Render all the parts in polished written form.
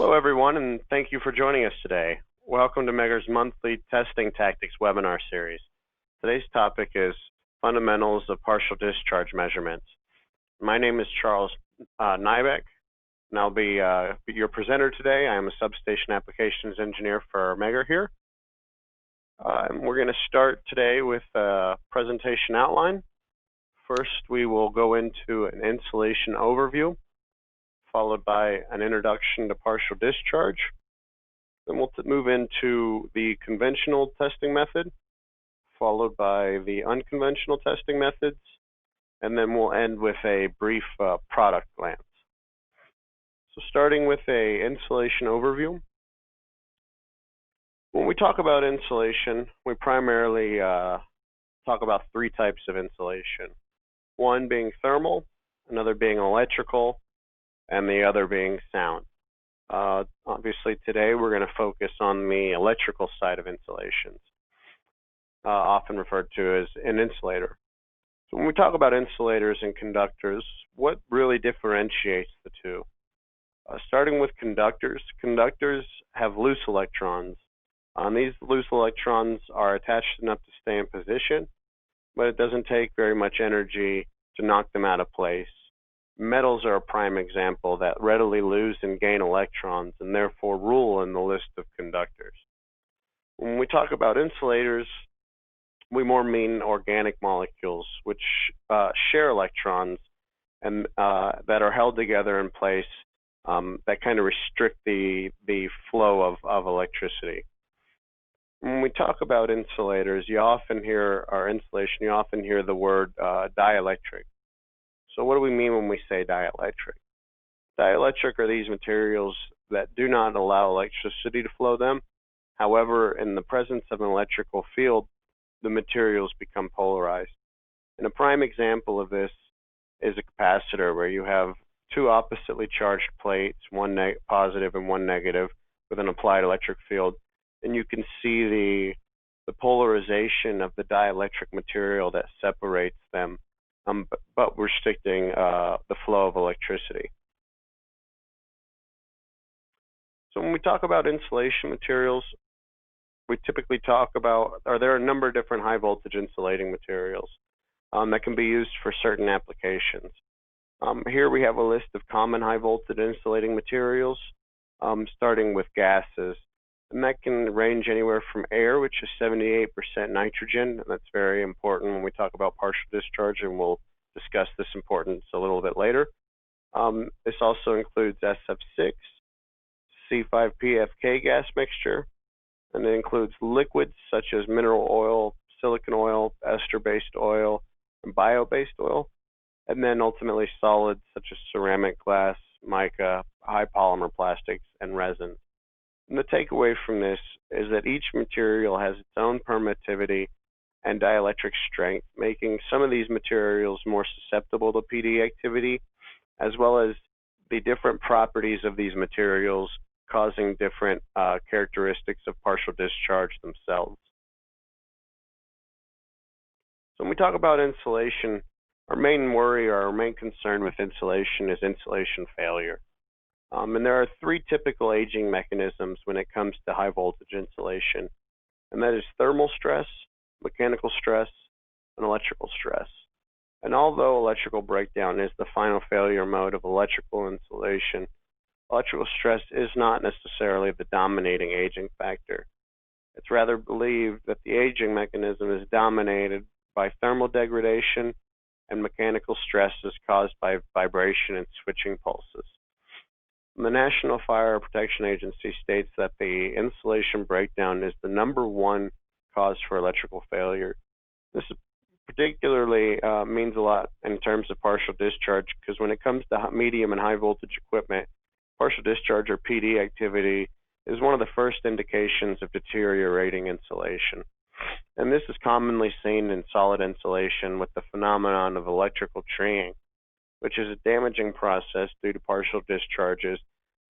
Hello, everyone, and thank you for joining us today. Welcome to Megger's monthly Testing Tactics webinar series. Today's topic is Fundamentals of Partial Discharge Measurements. My name is Charles Nybeck, and I'll be your presenter today. I am a Substation Applications Engineer for Megger here. And we're going to start today with a presentation outline. First, we will go into an installation overview, followed by an introduction to partial discharge. Then we'll move into the conventional testing method, followed by the unconventional testing methods, and then we'll end with a brief product glance. So starting with a installation overview. When we talk about insulation, we primarily talk about three types of insulation. One being thermal, another being electrical, and the other being sound. Obviously today we're going to focus on the electrical side of insulations, often referred to as an insulator. So when we talk about insulators and conductors, what really differentiates the two? Starting with conductors, conductors have loose electrons. These loose electrons are attached enough to stay in position, but it doesn't take very much energy to knock them out of place. Metals are a prime example that readily lose and gain electrons and therefore rule in the list of conductors. When we talk about insulators, we more mean organic molecules which share electrons and that are held together in place that kind of restrict the flow of electricity. When we talk about insulators, you often hear the word dielectric. So what do we mean when we say dielectric? Dielectric are these materials that do not allow electricity to flow them. However, in the presence of an electrical field, the materials become polarized. And a prime example of this is a capacitor, where you have two oppositely charged plates, one positive and one negative, with an applied electric field. And you can see the polarization of the dielectric material that separates them, but restricting the flow of electricity. So when we talk about insulation materials, we typically talk about, there are a number of different high voltage insulating materials that can be used for certain applications. Here we have a list of common high voltage insulating materials, starting with gases. And that can range anywhere from air, which is 78% nitrogen, and that's very important when we talk about partial discharge, and we'll discuss this importance a little bit later. This also includes SF6, C5PFK gas mixture, and it includes liquids such as mineral oil, silicon oil, ester-based oil, and bio-based oil, and then ultimately solids such as ceramic, glass, mica, high polymer plastics, and resins. And the takeaway from this is that each material has its own permittivity and dielectric strength, making some of these materials more susceptible to PD activity, as well as the different properties of these materials causing different characteristics of partial discharge themselves. So when we talk about insulation, our main worry or our main concern with insulation is insulation failure. And there are three typical aging mechanisms when it comes to high voltage insulation, and that is thermal stress, mechanical stress, and electrical stress. And although electrical breakdown is the final failure mode of electrical insulation, electrical stress is not necessarily the dominating aging factor. It's rather believed that the aging mechanism is dominated by thermal degradation and mechanical stresses caused by vibration and switching pulses. The National Fire Protection Agency states that the insulation breakdown is the #1 cause for electrical failure. This particularly means a lot in terms of partial discharge, because when it comes to medium and high voltage equipment, partial discharge or PD activity is one of the first indications of deteriorating insulation. And this is commonly seen in solid insulation with the phenomenon of electrical treeing, which is a damaging process due to partial discharges,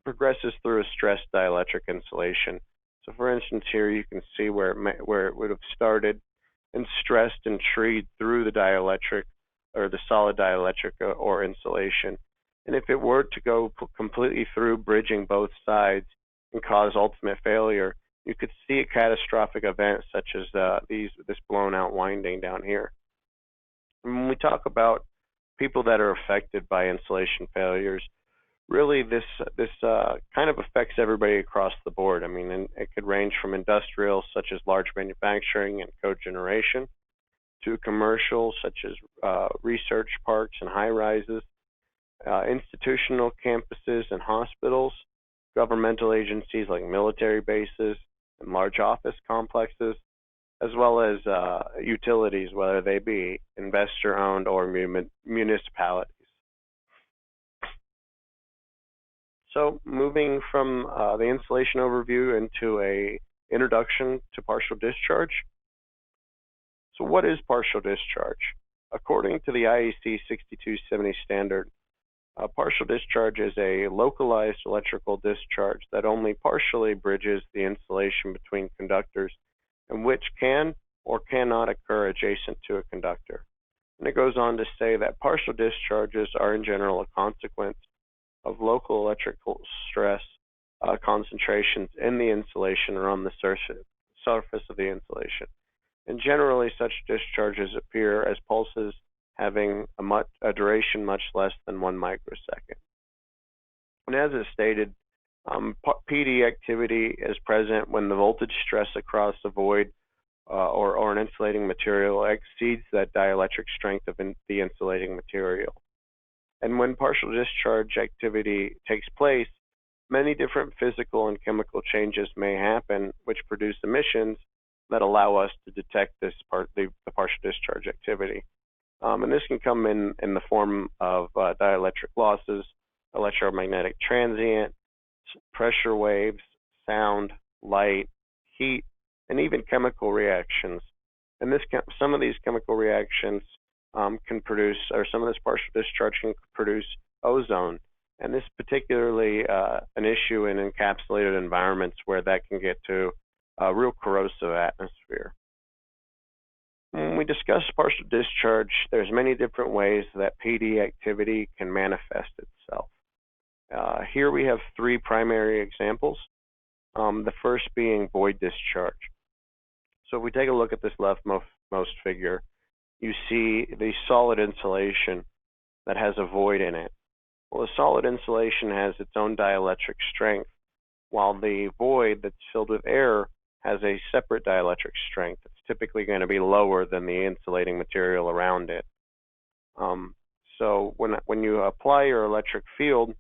progresses through a stressed dielectric insulation. So for instance, here you can see where it would have started and stressed and treed through the dielectric or the solid dielectric or insulation. And if it were to go completely through bridging both sides and cause ultimate failure, you could see a catastrophic event such as this blown out winding down here. And when we talk about people that are affected by insulation failures, really this kind of affects everybody across the board. I mean, and it could range from industrial, such as large manufacturing and cogeneration, to commercial, such as research parks and high rises, institutional campuses and hospitals, governmental agencies like military bases and large office complexes, as well as utilities, whether they be investor-owned or municipalities. So moving from the insulation overview into a introduction to partial discharge. So what is partial discharge? According to the IEC 6270 standard, partial discharge is a localized electrical discharge that only partially bridges the insulation between conductors and which can or cannot occur adjacent to a conductor. And it goes on to say that partial discharges are in general a consequence of local electrical stress concentrations in the insulation or on the surface of the insulation. And generally, such discharges appear as pulses having a duration much less than 1 microsecond. And as is stated, PD activity is present when the voltage stress across a void or an insulating material exceeds that dielectric strength of the insulating material. And when partial discharge activity takes place, many different physical and chemical changes may happen which produce emissions that allow us to detect the partial discharge activity. And this can come in the form of dielectric losses, electromagnetic transient, pressure waves, sound, light, heat, and even chemical reactions. And some of these chemical reactions can produce, or some of this partial discharge can produce ozone. And this is particularly an issue in encapsulated environments where that can get to a real corrosive atmosphere. When we discuss partial discharge, there's many different ways that PD activity can manifest itself. Here we have 3 primary examples, the first being void discharge. So if we take a look at this leftmost figure, you see the solid insulation that has a void in it. Well, the solid insulation has its own dielectric strength, while the void that's filled with air has a separate dielectric strength. It's typically going to be lower than the insulating material around it. So when you apply your electric field,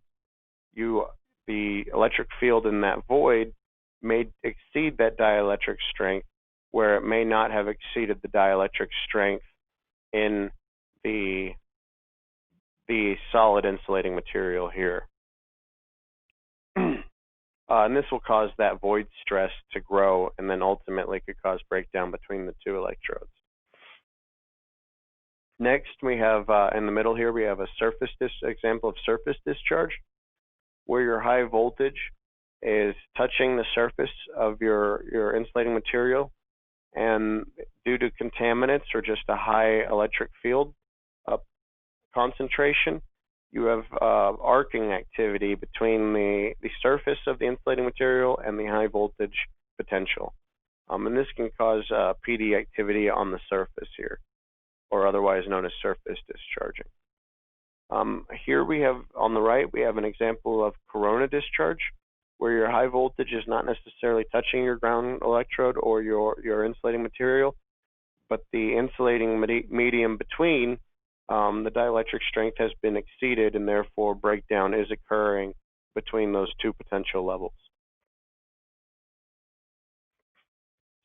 the electric field in that void may exceed that dielectric strength, where it may not have exceeded the dielectric strength in the solid insulating material here. And this will cause that void stress to grow, and then ultimately could cause breakdown between the 2 electrodes. Next, we have in the middle here, we have a example of surface discharge, where your high voltage is touching the surface of your insulating material, and due to contaminants or just a high electric field concentration, you have arcing activity between the surface of the insulating material and the high voltage potential. And this can cause PD activity on the surface here, or otherwise known as surface discharging. Here we have, on the right, we have an example of corona discharge, where your high voltage is not necessarily touching your ground electrode or your insulating material, but the insulating medium between, the dielectric strength has been exceeded, and therefore breakdown is occurring between those 2 potential levels.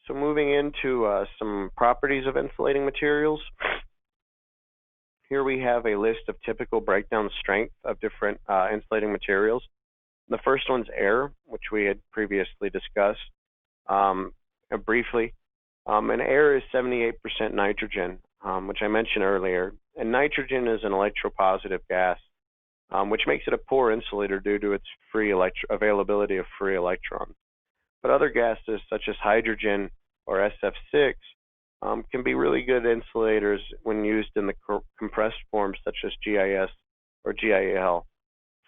So moving into some properties of insulating materials. Here we have a list of typical breakdown strength of different insulating materials. The first one's air, which we had previously discussed briefly. And air is 78% nitrogen, which I mentioned earlier. And nitrogen is an electropositive gas, which makes it a poor insulator due to its availability of free electrons. But other gases, such as hydrogen or SF6, can be really good insulators when used in the compressed forms such as GIS or GIL.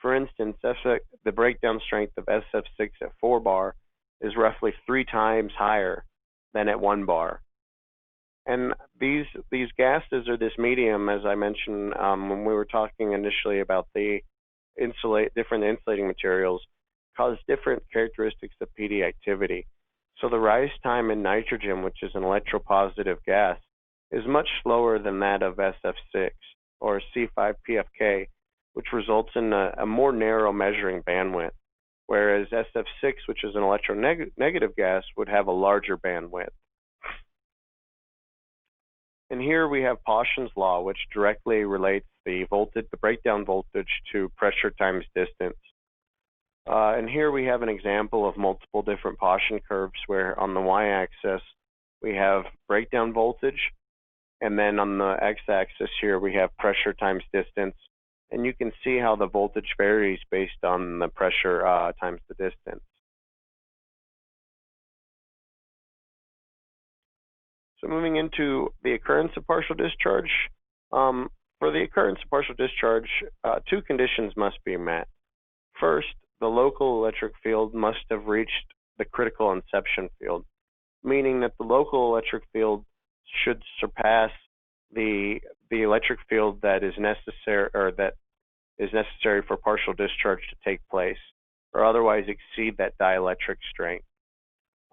For instance, the breakdown strength of SF6 at 4 bar is roughly 3 times higher than at 1 bar. And these gases or this medium, as I mentioned when we were talking initially about the different insulating materials, cause different characteristics of PD activity. So the rise time in nitrogen, which is an electropositive gas, is much slower than that of SF6 or C5PFK, which results in a more narrow measuring bandwidth, whereas SF6, which is an electronegative gas, would have a larger bandwidth. And here we have Paschen's law, which directly relates the breakdown voltage to pressure times distance. And here we have an example of multiple different Paschen curves where on the y-axis we have breakdown voltage, and then on the x-axis here we have pressure times distance. And you can see how the voltage varies based on the pressure times the distance. So moving into the occurrence of partial discharge. For the occurrence of partial discharge, 2 conditions must be met. First, the local electric field must have reached the critical inception field, meaning that the local electric field should surpass the electric field that is necessary for partial discharge to take place, or otherwise exceed that dielectric strength.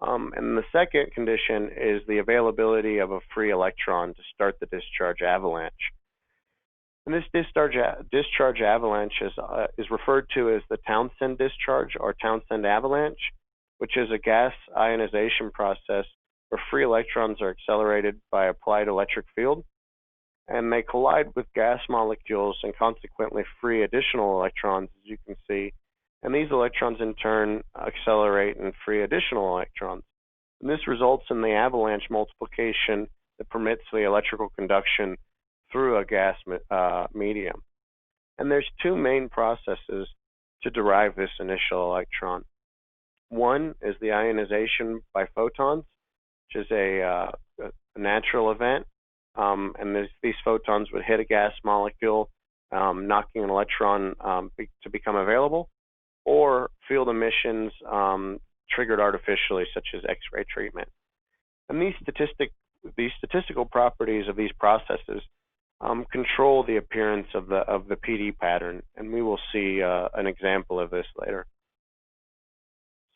And the second condition is the availability of a free electron to start the discharge avalanche. And this discharge avalanche is referred to as the Townsend discharge or Townsend avalanche, which is a gas ionization process where free electrons are accelerated by applied electric field, and they collide with gas molecules and consequently free additional electrons, as you can see. And these electrons in turn accelerate and free additional electrons. And this results in the avalanche multiplication that permits the electrical conduction through a gas medium. And there's 2 main processes to derive this initial electron. One is the ionization by photons, which is a natural event. And these photons would hit a gas molecule, knocking an electron to become available, or field emissions triggered artificially, such as X-ray treatment. And these statistical properties of these processes control the appearance of the PD pattern, and we will see an example of this later.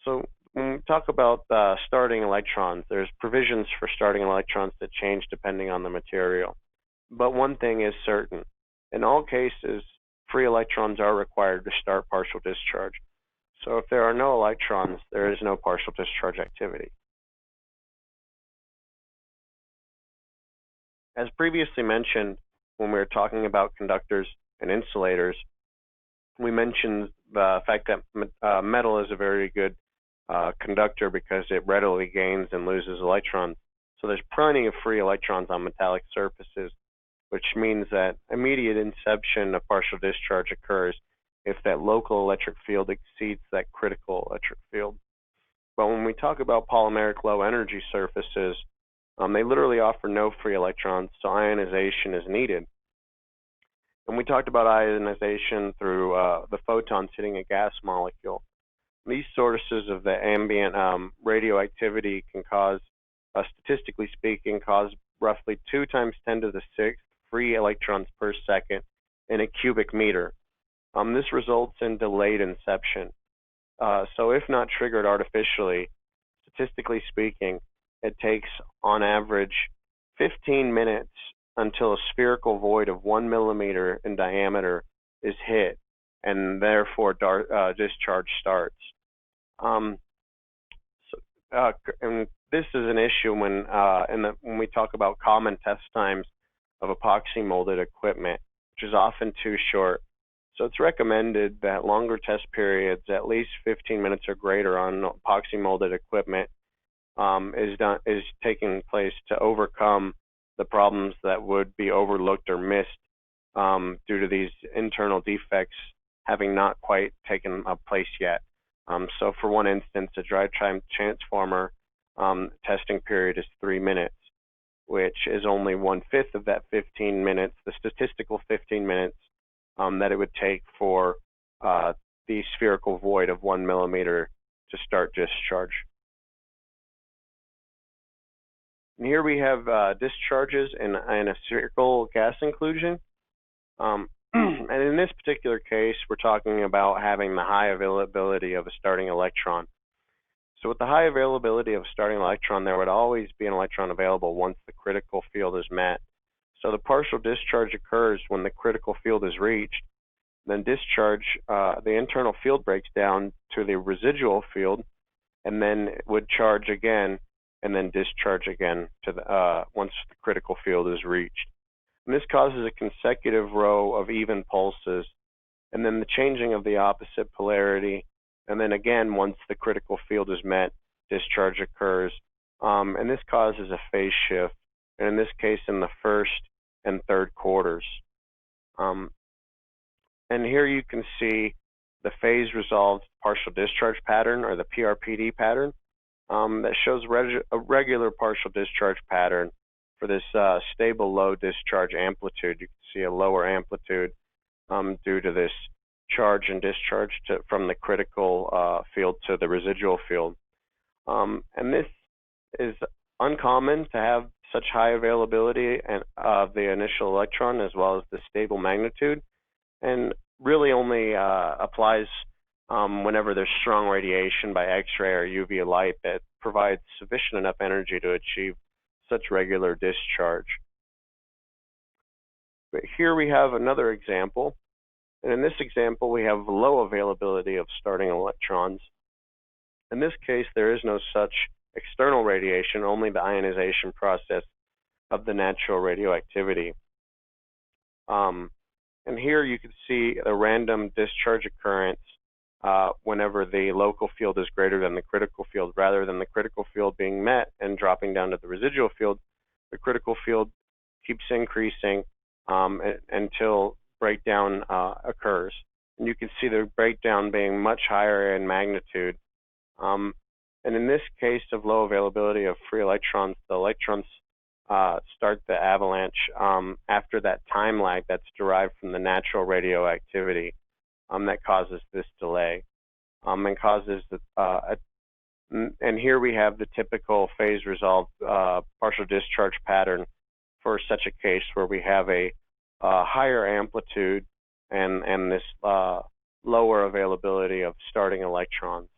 So when we talk about starting electrons, there's provisions for starting electrons that change depending on the material. But one thing is certain: in all cases, free electrons are required to start partial discharge. So if there are no electrons, there is no partial discharge activity. As previously mentioned, when we were talking about conductors and insulators, we mentioned the fact that metal is a very good conductor because it readily gains and loses electrons. So there's plenty of free electrons on metallic surfaces, which means that immediate inception of partial discharge occurs if that local electric field exceeds that critical electric field. But when we talk about polymeric low energy surfaces, they literally offer no free electrons, so ionization is needed. And we talked about ionization through the photons hitting a gas molecule. These sources of the ambient radioactivity can cause, statistically speaking, roughly 2 × 10⁶ free electrons per second in a cubic meter. This results in delayed inception. So if not triggered artificially, statistically speaking, it takes on average 15 minutes until a spherical void of 1 millimeter in diameter is hit, and therefore discharge starts. And this is an issue when we talk about common test times of epoxy molded equipment, which is often too short. So it's recommended that longer test periods, at least 15 minutes or greater on epoxy molded equipment, is taking place to overcome the problems that would be overlooked or missed due to these internal defects having not quite taken place yet. So for one instance, a dry time transformer testing period is 3 minutes, which is only 1/5 of that 15 minutes, the statistical 15 minutes that it would take for the spherical void of 1 millimeter to start discharge. And here we have discharges in a spherical gas inclusion. And in this particular case, we're talking about having the high availability of a starting electron. So with the high availability of a starting electron, there would always be an electron available once the critical field is met. So the partial discharge occurs when the critical field is reached. Then discharge, the internal field breaks down to the residual field, and then it would charge again, and then discharge again to the, once the critical field is reached. And this causes a consecutive row of even pulses, and then the changing of the opposite polarity, and then again, once the critical field is met, discharge occurs. And this causes a phase shift, and in this case, in the first and third quarters. And here you can see the phase resolved partial discharge pattern, or the PRPD pattern, that shows a regular partial discharge pattern for this stable low discharge amplitude. You can see a lower amplitude due to this charge and discharge from the critical field to the residual field. And this is uncommon to have such high availability of the initial electron as well as the stable magnitude, and really only applies whenever there's strong radiation by X-ray or UV light that provides sufficient enough energy to achieve such regular discharge. But here we have another example, and in this example we have low availability of starting electrons. In this case, there is no such external radiation, only the ionization process of the natural radioactivity. And here you can see a random discharge occurrence whenever the local field is greater than the critical field. Rather than the critical field being met and dropping down to the residual field, the critical field keeps increasing until breakdown occurs. And you can see the breakdown being much higher in magnitude. And in this case of low availability of free electrons, the electrons start the avalanche after that time lag that's derived from the natural radioactivity that causes this delay and causes and here we have the typical phase resolved partial discharge pattern for such a case where we have a higher amplitude and this lower availability of starting electrons.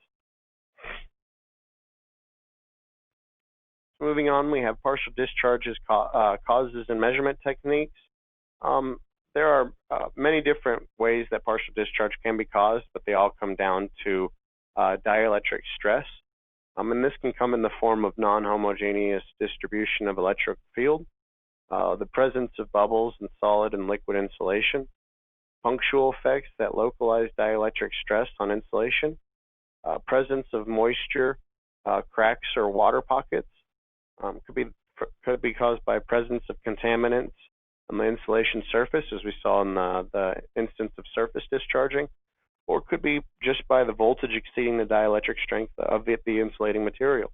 Moving on, we have partial discharges, causes and measurement techniques. There are many different ways that partial discharge can be caused, but they all come down to dielectric stress. And this can come in the form of non-homogeneous distribution of electric field, the presence of bubbles in solid and liquid insulation, punctual effects that localize dielectric stress on insulation, presence of moisture, cracks or water pockets, could be caused by presence of contaminants on the insulation surface, as we saw in the instance of surface discharging, or could be just by the voltage exceeding the dielectric strength of the insulating material.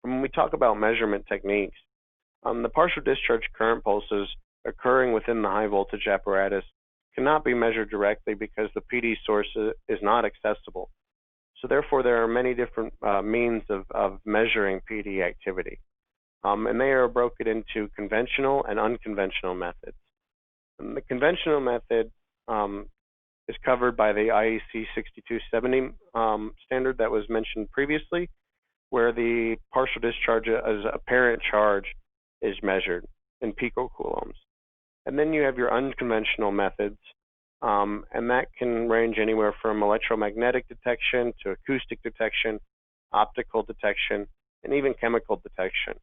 And when we talk about measurement techniques, the partial discharge current pulses occurring within the high voltage apparatus cannot be measured directly because the PD source is not accessible. So therefore, there are many different means of measuring PD activity. And they are broken into conventional and unconventional methods. And the conventional method is covered by the IEC 6270 standard that was mentioned previously, where the partial discharge as apparent charge is measured in picocoulombs. And then you have your unconventional methods, and that can range anywhere from electromagnetic detection to acoustic detection, optical detection, and even chemical detection.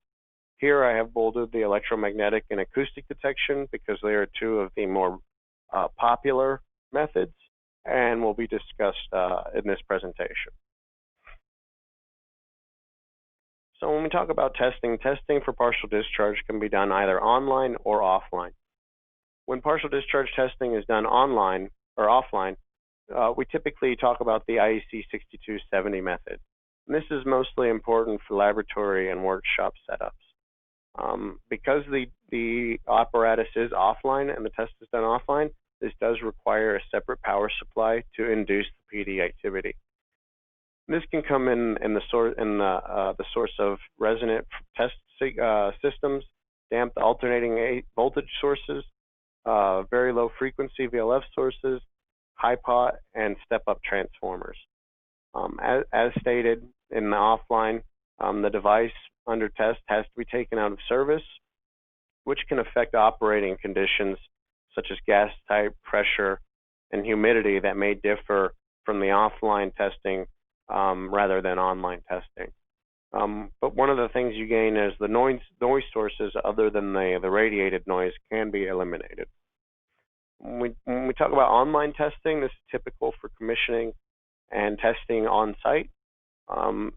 Here I have bolded the electromagnetic and acoustic detection because they are two of the more popular methods and will be discussed in this presentation. So when we talk about testing, testing for partial discharge can be done either online or offline. When partial discharge testing is done online or offline, we typically talk about the IEC 6270 method. And this is mostly important for laboratory and workshop setups. Because the apparatus is offline and the test is done offline, this does require a separate power supply to induce the PD activity. This can come in the source of resonant test systems, damped alternating voltage sources, very low frequency VLF sources, high pot, and step-up transformers. As stated in the offline, the device under test has to be taken out of service, which can affect operating conditions such as gas type, pressure, and humidity that may differ from the offline testing rather than online testing. But one of the things you gain is the noise sources other than the radiated noise can be eliminated. When we talk about online testing, this is typical for commissioning and testing on site.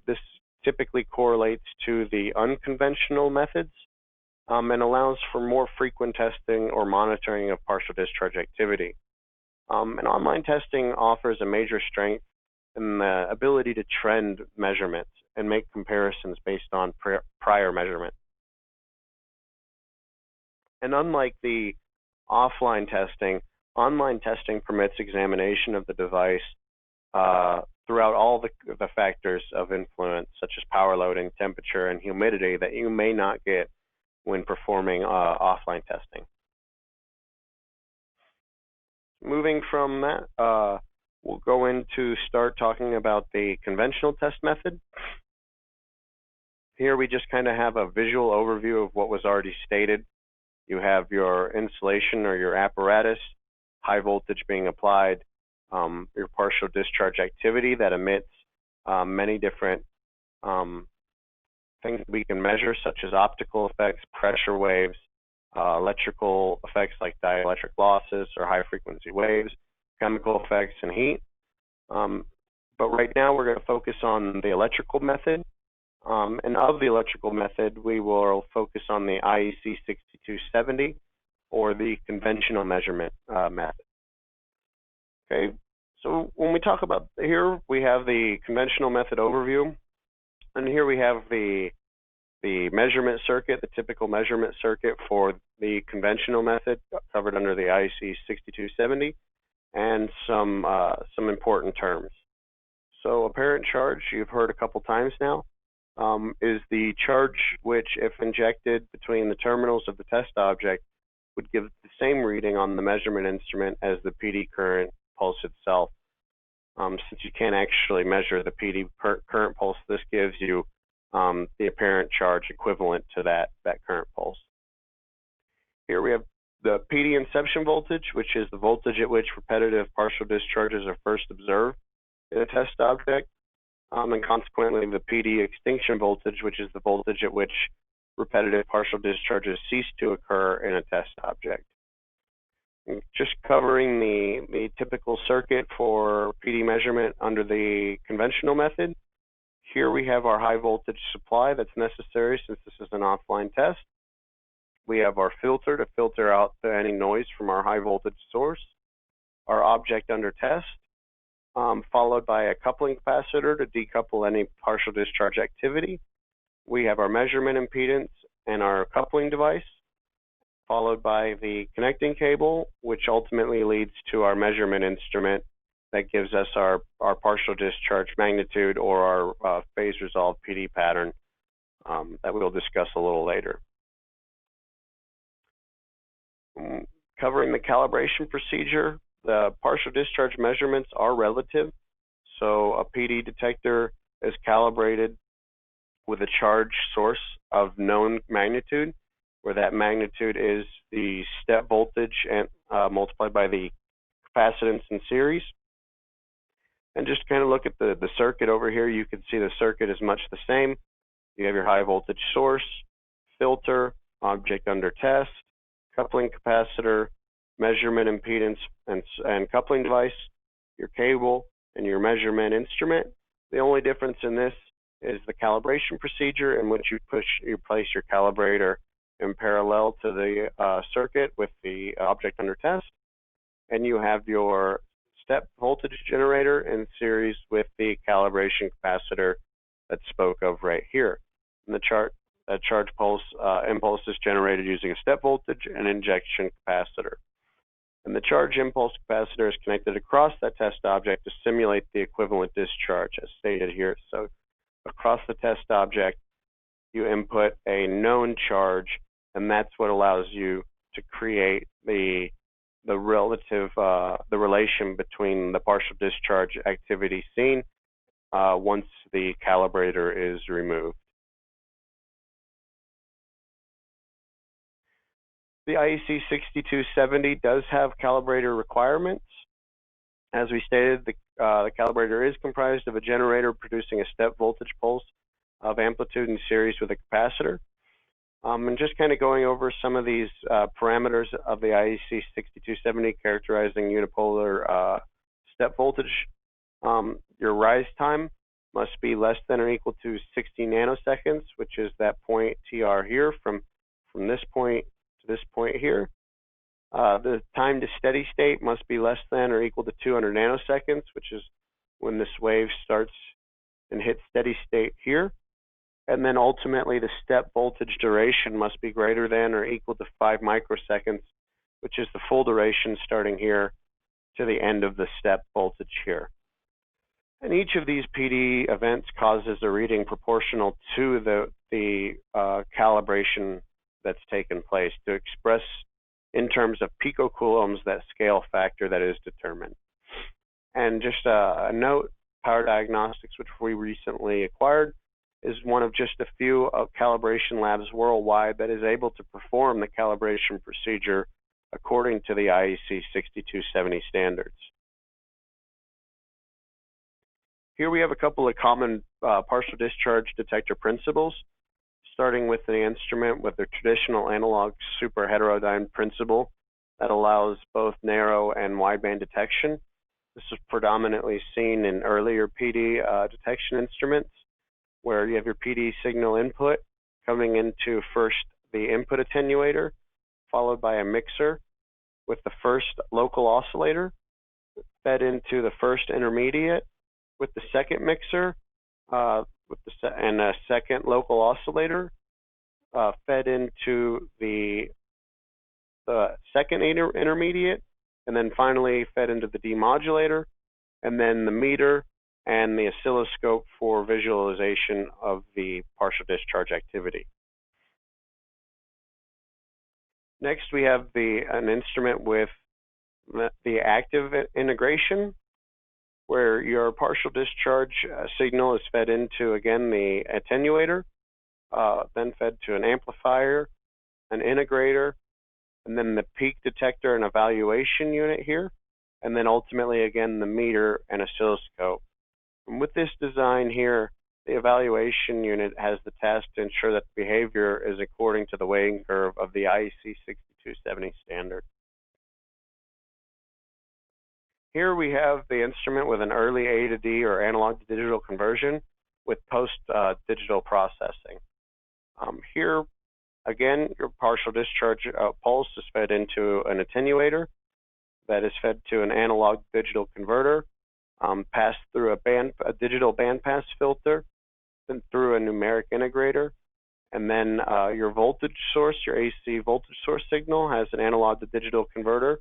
This typically correlates to the unconventional methods and allows for more frequent testing or monitoring of partial discharge activity. And online testing offers a major strength in the ability to trend measurements and make comparisons based on prior measurement. And unlike the offline testing, online testing permits examination of the device throughout all the factors of influence, such as power loading, temperature, and humidity that you may not get when performing offline testing. Moving from that, we'll go into start talking about the conventional test method. Here we just kind of have a visual overview of what was already stated. You have your insulation or your apparatus, high voltage being applied, your partial discharge activity that emits many different things we can measure, such as optical effects, pressure waves, electrical effects like dielectric losses or high frequency waves, chemical effects, and heat. But right now we're going to focus on the electrical method. And of the electrical method, we will focus on the IEC 6270 or the conventional measurement method. Okay, so when we talk about here, we have the conventional method overview, and here we have the measurement circuit, the typical measurement circuit for the conventional method covered under the IEC 6270, and some important terms. So apparent charge, you've heard a couple times now, is the charge which, if injected between the terminals of the test object, would give the same reading on the measurement instrument as the PD current pulse itself. Since you can't actually measure the PD current pulse, this gives you the apparent charge equivalent to that current pulse. Here we have the PD inception voltage, which is the voltage at which repetitive partial discharges are first observed in a test object, and consequently the PD extinction voltage, which is the voltage at which repetitive partial discharges cease to occur in a test object. And just covering the typical circuit for PD measurement under the conventional method, here we have our high voltage supply that's necessary since this is an offline test. We have our filter to filter out any noise from our high voltage source, our object under test, followed by a coupling capacitor to decouple any partial discharge activity. We have our measurement impedance and our coupling device, followed by the connecting cable, which ultimately leads to our measurement instrument that gives us our partial discharge magnitude or our phase resolved PD pattern that we'll discuss a little later. Covering the calibration procedure, the partial discharge measurements are relative. So a PD detector is calibrated with a charge source of known magnitude, where that magnitude is the step voltage and multiplied by the capacitance in series. And just kind of look at the circuit over here, you can see the circuit is much the same. You have your high voltage source, filter, object under test, coupling capacitor, measurement impedance and coupling device, your cable, and your measurement instrument. The only difference in this is the calibration procedure in which you place your calibrator in parallel to the circuit with the object under test, and you have your step voltage generator in series with the calibration capacitor that spoke of right here. In the chart, a charge pulse impulse is generated using a step voltage and injection capacitor. And the charge impulse capacitor is connected across that test object to simulate the equivalent discharge as stated here. So across the test object, you input a known charge, and that's what allows you to create the relation between the partial discharge activity seen once the calibrator is removed. The IEC 6270 does have calibrator requirements. As we stated, the calibrator is comprised of a generator producing a step voltage pulse of amplitude in series with a capacitor. And just kind of going over some of these parameters of the IEC 6270 characterizing unipolar step voltage. Your rise time must be less than or equal to 60 nanoseconds, which is that point TR here from this point to this point here. The time to steady state must be less than or equal to 200 nanoseconds, which is when this wave starts and hits steady state here. And then ultimately the step voltage duration must be greater than or equal to 5 microseconds, which is the full duration starting here to the end of the step voltage here. And each of these PD events causes a reading proportional to the calibration that's taken place to express in terms of picocoulombs that scale factor that is determined. And just a note, Power Diagnostics, which we recently acquired, is one of just a few calibration labs worldwide that is able to perform the calibration procedure according to the IEC 6270 standards. Here we have a couple of common partial discharge detector principles, starting with the instrument with the traditional analog super heterodyne principle that allows both narrow and wideband detection. This is predominantly seen in earlier PD detection instruments, where you have your PD signal input coming into first the input attenuator, followed by a mixer with the first local oscillator, fed into the first intermediate with the second mixer, and a second local oscillator, fed into the second intermediate, and then finally fed into the demodulator, and then the meter and the oscilloscope for visualization of the partial discharge activity. Next, we have an instrument with the active integration, where your partial discharge signal is fed into, again, the attenuator, then fed to an amplifier, an integrator, and then the peak detector and evaluation unit here, and then ultimately, again, the meter and oscilloscope. And with this design here, the evaluation unit has the task to ensure that the behavior is according to the weighting curve of the IEC 6270 standard. Here we have the instrument with an early A to D or analog to digital conversion with post-digital processing. Here, again, your partial discharge pulse is fed into an attenuator that is fed to an analog to digital converter, passed through a digital bandpass filter, then through a numeric integrator, and then your voltage source, your AC voltage source signal, has an analog to digital converter,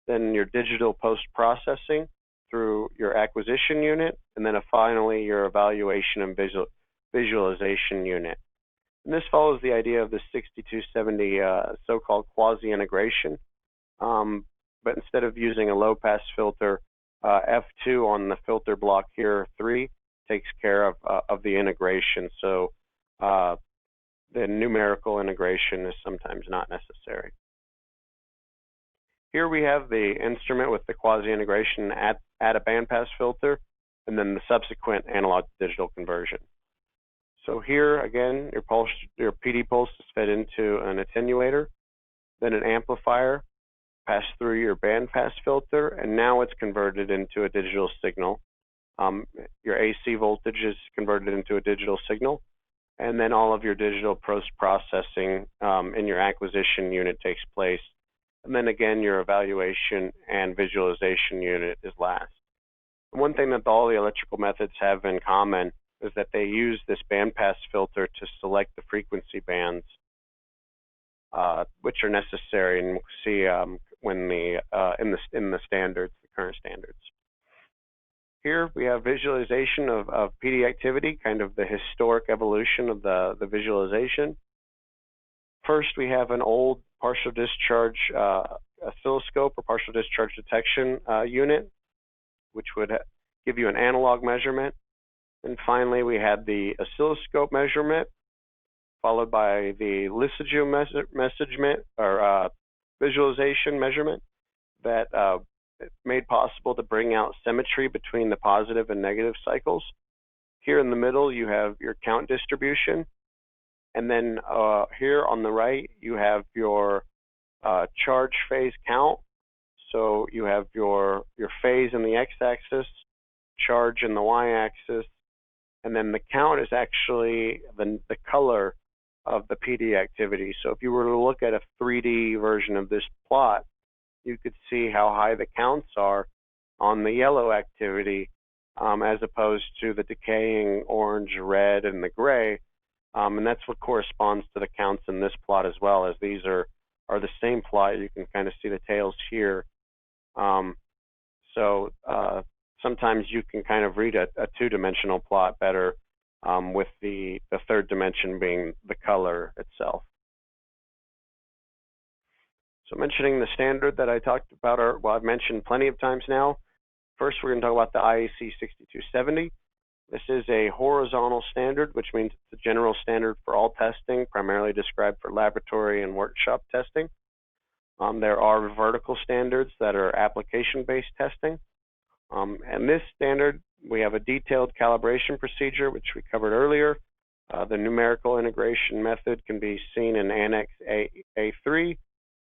then your digital post-processing through your acquisition unit, and then finally your evaluation and visualization unit. And this follows the idea of the 6270 so-called quasi-integration, but instead of using a low-pass filter, F2 on the filter block here, 3, takes care of the integration. So the numerical integration is sometimes not necessary. Here we have the instrument with the quasi-integration at a bandpass filter, and then the subsequent analog to digital conversion. So here, again, your PD pulse is fed into an attenuator, then an amplifier, passed through your bandpass filter, and now it's converted into a digital signal. Your AC voltage is converted into a digital signal, and then all of your digital post-processing in your acquisition unit takes place. And then again, your evaluation and visualization unit is last. And one thing that all the electrical methods have in common is that they use this bandpass filter to select the frequency bands which are necessary, and we'll see when the in the standards, the current standards. Here we have visualization of PD activity, kind of the historic evolution of the visualization. First, we have an old partial discharge oscilloscope or partial discharge detection unit, which would give you an analog measurement. And finally, we had the oscilloscope measurement, followed by the Lissajous measurement or visualization measurement that made possible to bring out symmetry between the positive and negative cycles. Here in the middle, you have your count distribution. And then here on the right, you have your charge phase count. So you have your phase in the x-axis, charge in the y-axis, and then the count is actually the color of the PD activity. So if you were to look at a 3D version of this plot, you could see how high the counts are on the yellow activity as opposed to the decaying orange, red, and the gray. And that's what corresponds to the counts in this plot as well, as these are the same plot. You can kind of see the tails here. So sometimes you can kind of read a two-dimensional plot better with the third dimension being the color itself. So mentioning the standard that I talked about, I've mentioned plenty of times now. First, we're going to talk about the IEC 6270. This is a horizontal standard, which means it's a general standard for all testing, primarily described for laboratory and workshop testing. There are vertical standards that are application-based testing. And this standard, we have a detailed calibration procedure, which we covered earlier. The numerical integration method can be seen in Annex A3,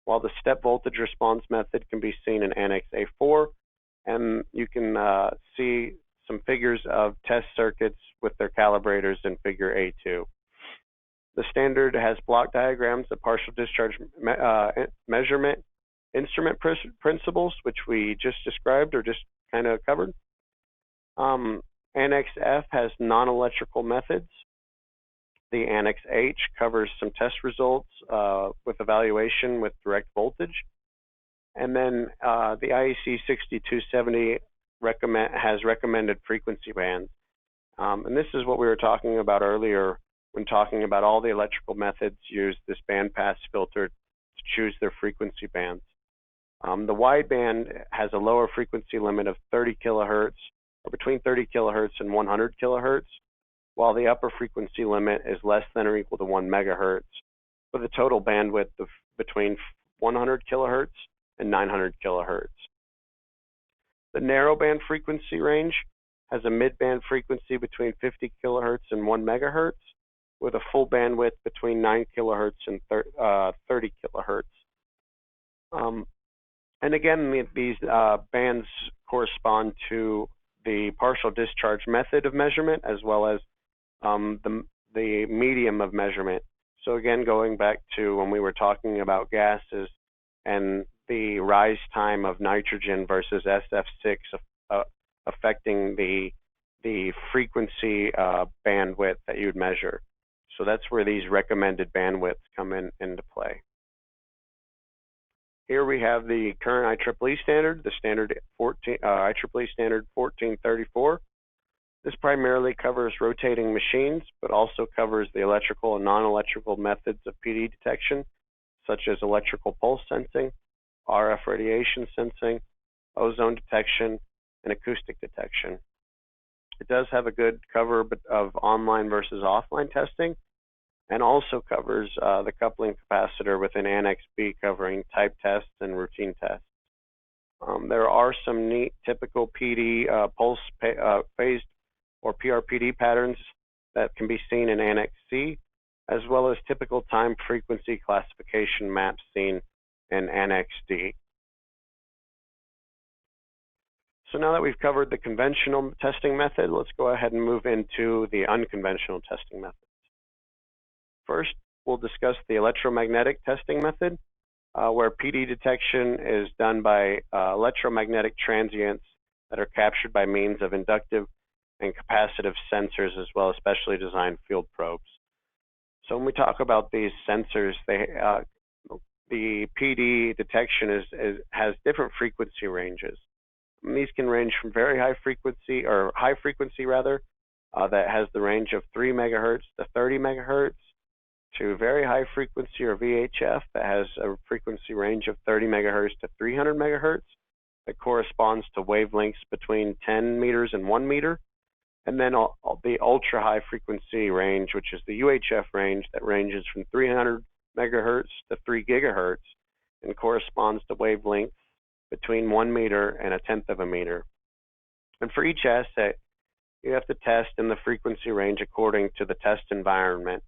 while the step voltage response method can be seen in Annex A4. And you can see some figures of test circuits with their calibrators in figure A2. The standard has block diagrams of partial discharge measurement instrument principles, which we just described or just kind of covered. Annex F has non-electrical methods. The Annex H covers some test results with evaluation with direct voltage. And then the IEC 6270 has recommended frequency bands. And this is what we were talking about earlier when talking about all the electrical methods use this bandpass filter to choose their frequency bands. The wideband has a lower frequency limit of 30 kilohertz, or between 30 kilohertz and 100 kilohertz, while the upper frequency limit is less than or equal to 1 megahertz, with a total bandwidth of between 100 kilohertz and 900 kilohertz. The narrowband frequency range has a midband frequency between 50 kilohertz and 1 megahertz, with a full bandwidth between 9 kilohertz and 30 kilohertz. And again, these bands correspond to the partial discharge method of measurement as well as the medium of measurement. So again, going back to when we were talking about gases and the rise time of nitrogen versus SF6 affecting the frequency bandwidth that you'd measure. So that's where these recommended bandwidths come into play. Here we have the current IEEE standard, the standard IEEE standard 1434. This primarily covers rotating machines, but also covers the electrical and non-electrical methods of PD detection, such as electrical pulse sensing, RF radiation sensing, ozone detection, and acoustic detection. It does have a good cover of online versus offline testing, and also covers the coupling capacitor within Annex B, covering type tests and routine tests. There are some neat typical PD pulse phased or PRPD patterns that can be seen in Annex C, as well as typical time frequency classification maps seen in Annex D. So now that we've covered the conventional testing method, let's go ahead and move into the unconventional testing methods. First, we'll discuss the electromagnetic testing method, where PD detection is done by electromagnetic transients that are captured by means of inductive and capacitive sensors, as well as specially designed field probes. So when we talk about these sensors, the PD detection has different frequency ranges. And these can range from very high frequency, or high frequency rather, that has the range of 3 megahertz to 30 megahertz, to very high frequency, or VHF, that has a frequency range of 30 megahertz to 300 megahertz. That corresponds to wavelengths between 10 meters and 1 meter. And then the ultra high frequency range, which is the UHF range, that ranges from 300 megahertz to 3 gigahertz and corresponds to wavelengths between 1 meter and 1/10 of a meter. And for each asset, you have to test in the frequency range according to the test environment.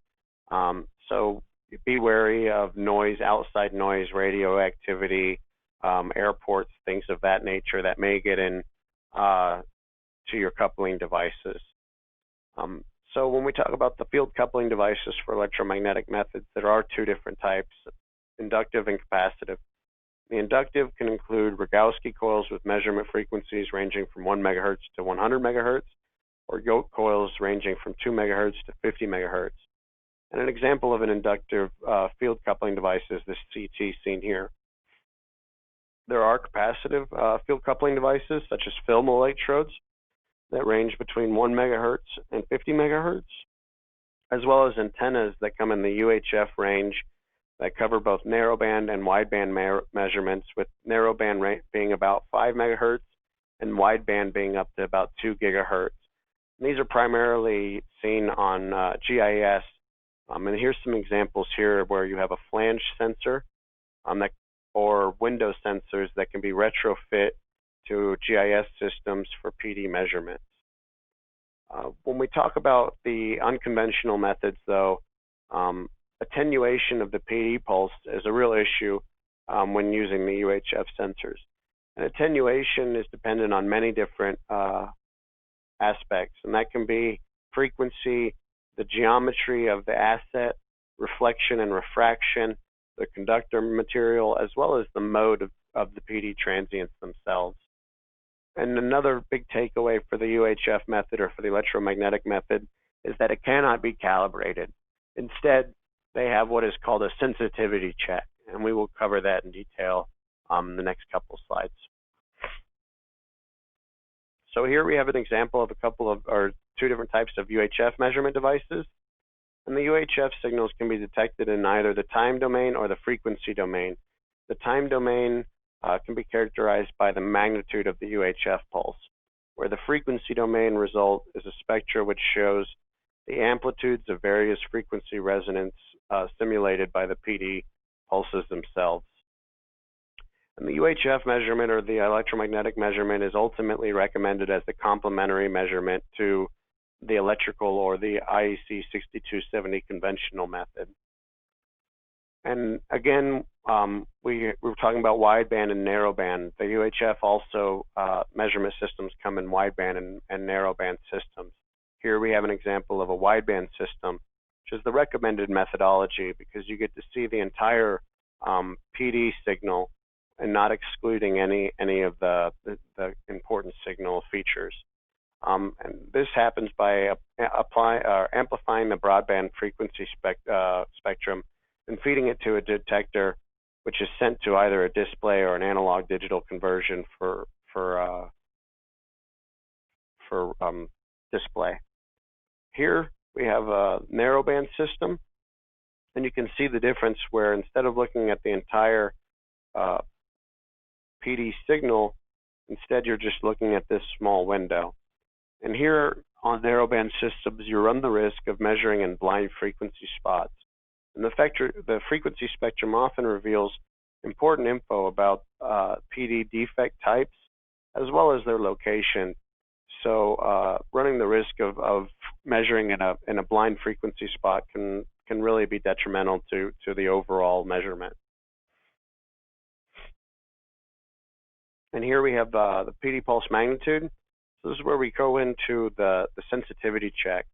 So be wary of noise, outside noise, radio activity, airports, things of that nature that may get in to your coupling devices. So when we talk about the field coupling devices for electromagnetic methods, there are two different types, inductive and capacitive. The inductive can include Rogowski coils with measurement frequencies ranging from 1 megahertz to 100 megahertz, or yoke coils ranging from 2 megahertz to 50 megahertz. And an example of an inductive field coupling device is this CT seen here. There are capacitive field coupling devices, such as film electrodes, that range between 1 megahertz and 50 megahertz, as well as antennas that come in the UHF range that cover both narrowband and wideband measurements, with narrowband being about 5 megahertz and wideband being up to about 2 gigahertz. And these are primarily seen on GIS. And here's some examples here where you have a flange sensor or window sensors that can be retrofit to GIS systems for PD measurements. When we talk about the unconventional methods, though, attenuation of the PD pulse is a real issue when using the UHF sensors. And attenuation is dependent on many different aspects, and that can be frequency, the geometry of the asset, reflection and refraction, the conductor material, as well as the mode of the PD transients themselves. And another big takeaway for the UHF method, or for the electromagnetic method, is that it cannot be calibrated. Instead, they have what is called a sensitivity check, and we will cover that in detail in the next couple slides. So here we have an example of two different types of UHF measurement devices. And the UHF signals can be detected in either the time domain or the frequency domain. The time domain can be characterized by the magnitude of the UHF pulse, where the frequency domain result is a spectra which shows the amplitudes of various frequency resonance simulated by the PD pulses themselves. And the UHF measurement, or the electromagnetic measurement, is ultimately recommended as the complementary measurement to the electrical or the IEC 6270 conventional method. And again, we were talking about wideband and narrowband. The UHF also measurement systems come in wideband and narrowband systems. Here we have an example of a wideband system, which is the recommended methodology, because you get to see the entire PD signal and not excluding any of the important signal features. And this happens by amplifying the broadband frequency spectrum and feeding it to a detector, which is sent to either a display or an analog digital conversion for display. Here we have a narrowband system, and you can see the difference where instead of looking at the entire PD signal, instead you're just looking at this small window. And here on narrowband systems, you run the risk of measuring in blind frequency spots. And the frequency spectrum often reveals important info about PD defect types, as well as their location. So running the risk of measuring in a blind frequency spot can really be detrimental to the overall measurement. And here we have the PD pulse magnitude. So this is where we go into the sensitivity check.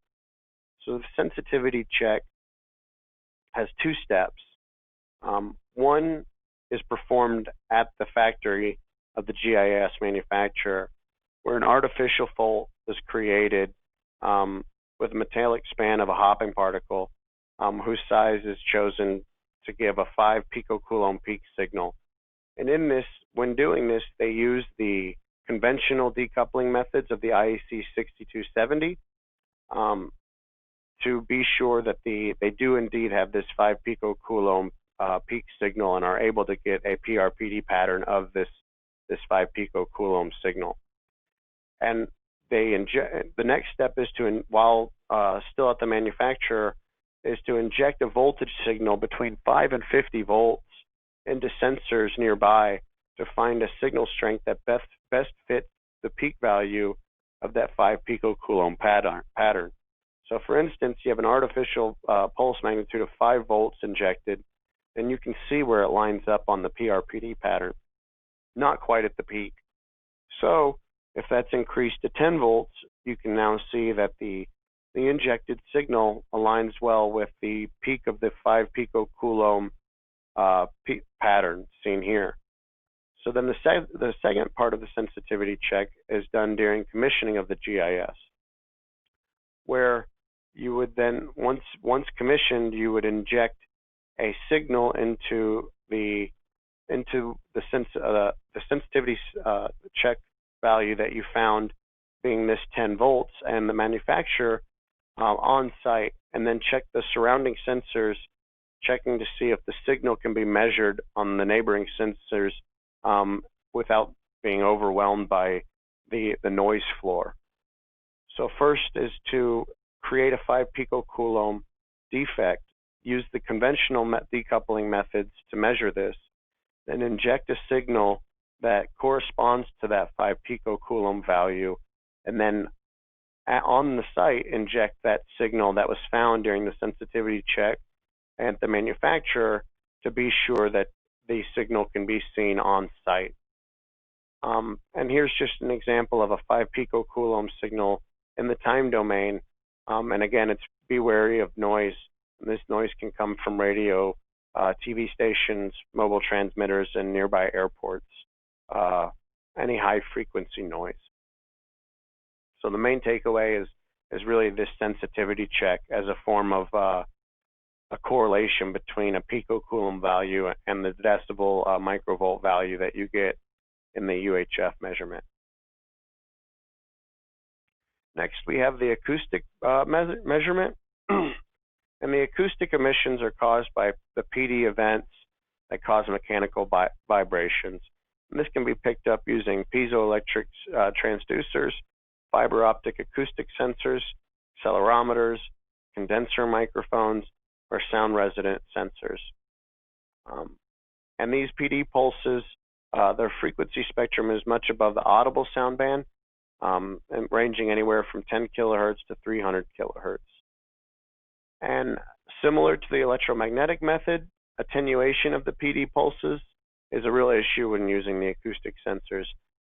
So the sensitivity check has two steps. One is performed at the factory of the GIS manufacturer, where an artificial fault is created with a metallic span of a hopping particle, whose size is chosen to give a 5 picocoulomb peak signal. And in this, when doing this, they use the conventional decoupling methods of the IEC 6270 to be sure that they do indeed have this 5 picocoulomb peak signal and are able to get a PRPD pattern of this 5 picocoulomb signal. And the next step is to, while still at the manufacturer, is to inject a voltage signal between 5 and 50 volts into sensors nearby to find a signal strength that best fits the peak value of that 5 picocoulomb pattern. So for instance, you have an artificial pulse magnitude of 5 volts injected, and you can see where it lines up on the PRPD pattern, not quite at the peak. So if that's increased to 10 volts, you can now see that the injected signal aligns well with the peak of the 5 picocoulomb pattern seen here. So then the second part of the sensitivity check is done during commissioning of the GIS, where you would then, once commissioned, you would inject a signal into the sensitivity check value that you found, being this 10 volts, and the manufacturer on site, and then check the surrounding sensors, checking to see if the signal can be measured on the neighboring sensors without being overwhelmed by the noise floor. So first is to create a 5 picocoulomb defect, use the conventional decoupling methods to measure this, then inject a signal that corresponds to that 5 picocoulomb value, and then on the site inject that signal that was found during the sensitivity check at the manufacturer to be sure that the signal can be seen on site. And here's just an example of a 5 picocoulomb signal in the time domain. And again, it's be wary of noise. This noise can come from radio, TV stations, mobile transmitters, and nearby airports, any high frequency noise. So the main takeaway is really this sensitivity check as a form of a correlation between a picocoulomb value and the decibel microvolt value that you get in the UHF measurement. Next, we have the acoustic measurement. And the acoustic emissions are caused by the PD events that cause mechanical vibrations. And this can be picked up using piezoelectric transducers, fiber optic acoustic sensors, accelerometers, condenser microphones, or sound resident sensors. And these PD pulses, their frequency spectrum is much above the audible sound band, and ranging anywhere from 10 kilohertz to 300 kilohertz. And similar to the electromagnetic method, attenuation of the PD pulses is a real issue when using the acoustic sensors.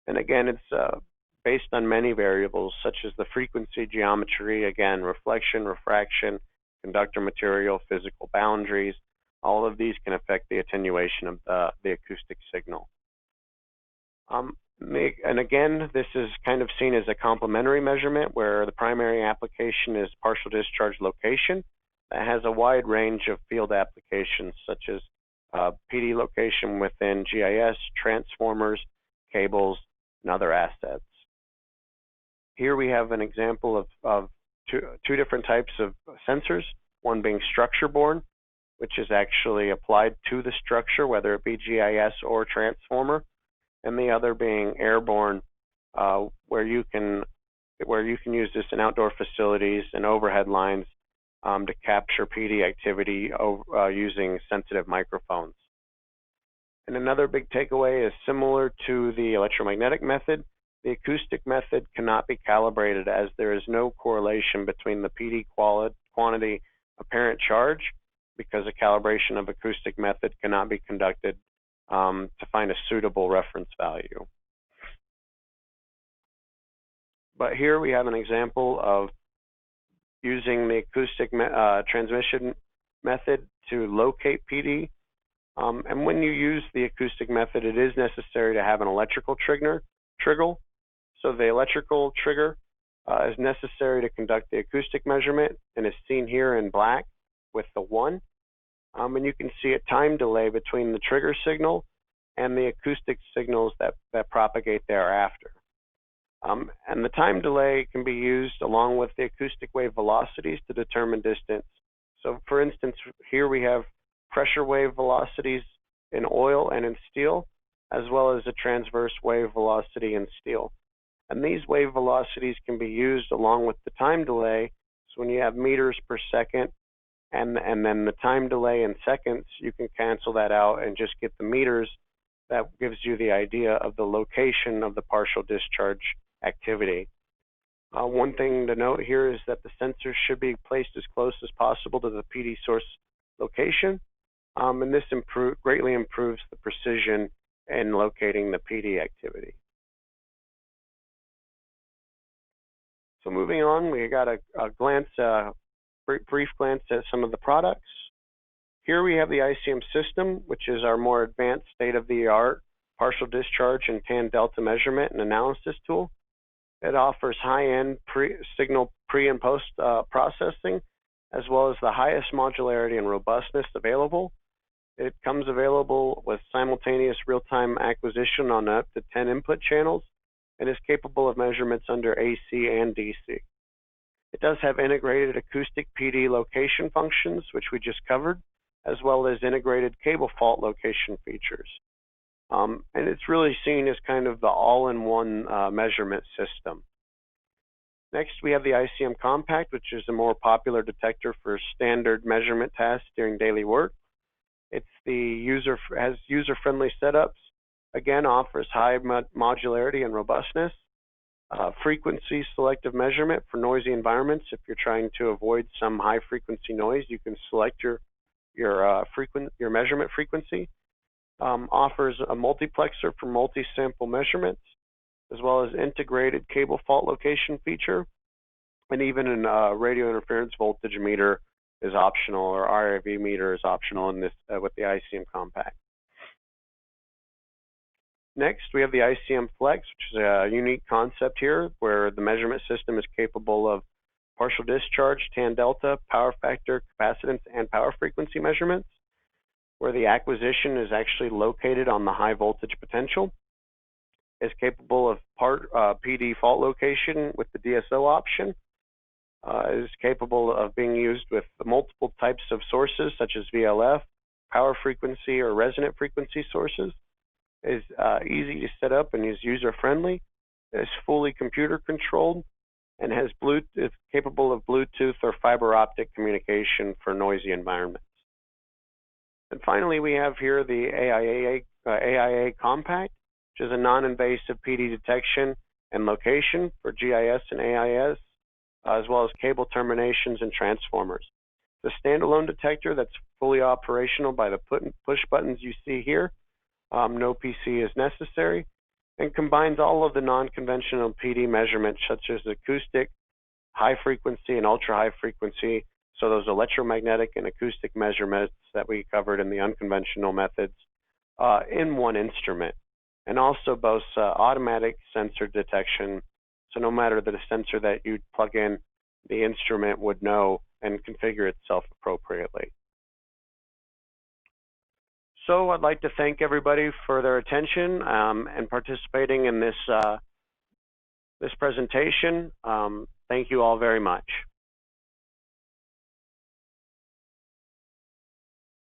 And again, it's based on many variables, such as the frequency geometry, again, reflection, refraction, conductor material, physical boundaries. All of these can affect the attenuation of the acoustic signal. And again, this is kind of seen as a complementary measurement where the primary application is partial discharge location. That has a wide range of field applications, such as PD location within GIS, transformers, cables, and other assets. Here we have an example of two different types of sensors, one being structure-borne, which is actually applied to the structure, whether it be GIS or transformer, and the other being airborne, where you can use this in outdoor facilities and overhead lines to capture PD activity using sensitive microphones. And another big takeaway is similar to the electromagnetic method. The acoustic method cannot be calibrated as there is no correlation between the PD quantity apparent charge, because a calibration of acoustic method cannot be conducted to find a suitable reference value. But here we have an example of using the acoustic transmission method to locate PD. And when you use the acoustic method, it is necessary to have an electrical trigger. So the electrical trigger is necessary to conduct the acoustic measurement, and is seen here in black with the 1. And you can see a time delay between the trigger signal and the acoustic signals that propagate thereafter. And the time delay can be used along with the acoustic wave velocities to determine distance. So for instance, here we have pressure wave velocities in oil and in steel, as well as a transverse wave velocity in steel. And these wave velocities can be used along with the time delay. So when you have meters per second and then the time delay in seconds, you can cancel that out and just get the meters. That gives you the idea of the location of the partial discharge activity. One thing to note here is that the sensor should be placed as close as possible to the PD source location, and this greatly improves the precision in locating the PD activity. So moving on, we got a brief glance at some of the products. Here we have the ICM system, which is our more advanced state-of-the-art partial discharge and tan delta measurement and analysis tool. It offers high-end signal pre and post processing, as well as the highest modularity and robustness available. It comes available with simultaneous real-time acquisition on up to 10 input channels and is capable of measurements under AC and DC. It does have integrated acoustic PD location functions, which we just covered, as well as integrated cable fault location features. And it's really seen as kind of the all-in-one measurement system. Next, we have the ICM Compact, which is a more popular detector for standard measurement tasks during daily work. It's has user-friendly setups. Again, offers high modularity and robustness. Frequency selective measurement for noisy environments. If you're trying to avoid some high-frequency noise, you can select your measurement frequency. Offers a multiplexer for multi-sample measurements, as well as integrated cable fault location feature, and even a radio interference voltage meter is optional, or RIV meter is optional in this with the ICM Compact. Next, we have the ICM Flex, which is a unique concept here, where the measurement system is capable of partial discharge, tan delta, power factor, capacitance, and power frequency measurements, where the acquisition is actually located on the high voltage potential, is capable of PD fault location with the DSO option, is capable of being used with multiple types of sources such as VLF, power frequency, or resonant frequency sources, is easy to set up and is user-friendly, is fully computer controlled, and is capable of Bluetooth or fiber optic communication for noisy environments. And finally, we have here the AIA Compact, which is a non-invasive PD detection and location for GIS and AIS, as well as cable terminations and transformers. It's a standalone detector that's fully operational by the push buttons you see here. No PC is necessary, and combines all of the non-conventional PD measurements such as acoustic, high frequency, and ultra-high frequency, so those electromagnetic and acoustic measurements that we covered in the unconventional methods in one instrument, and also boasts automatic sensor detection, so no matter the sensor that you plug in, the instrument would know and configure itself appropriately. So I'd like to thank everybody for their attention and participating in this presentation. Thank you all very much.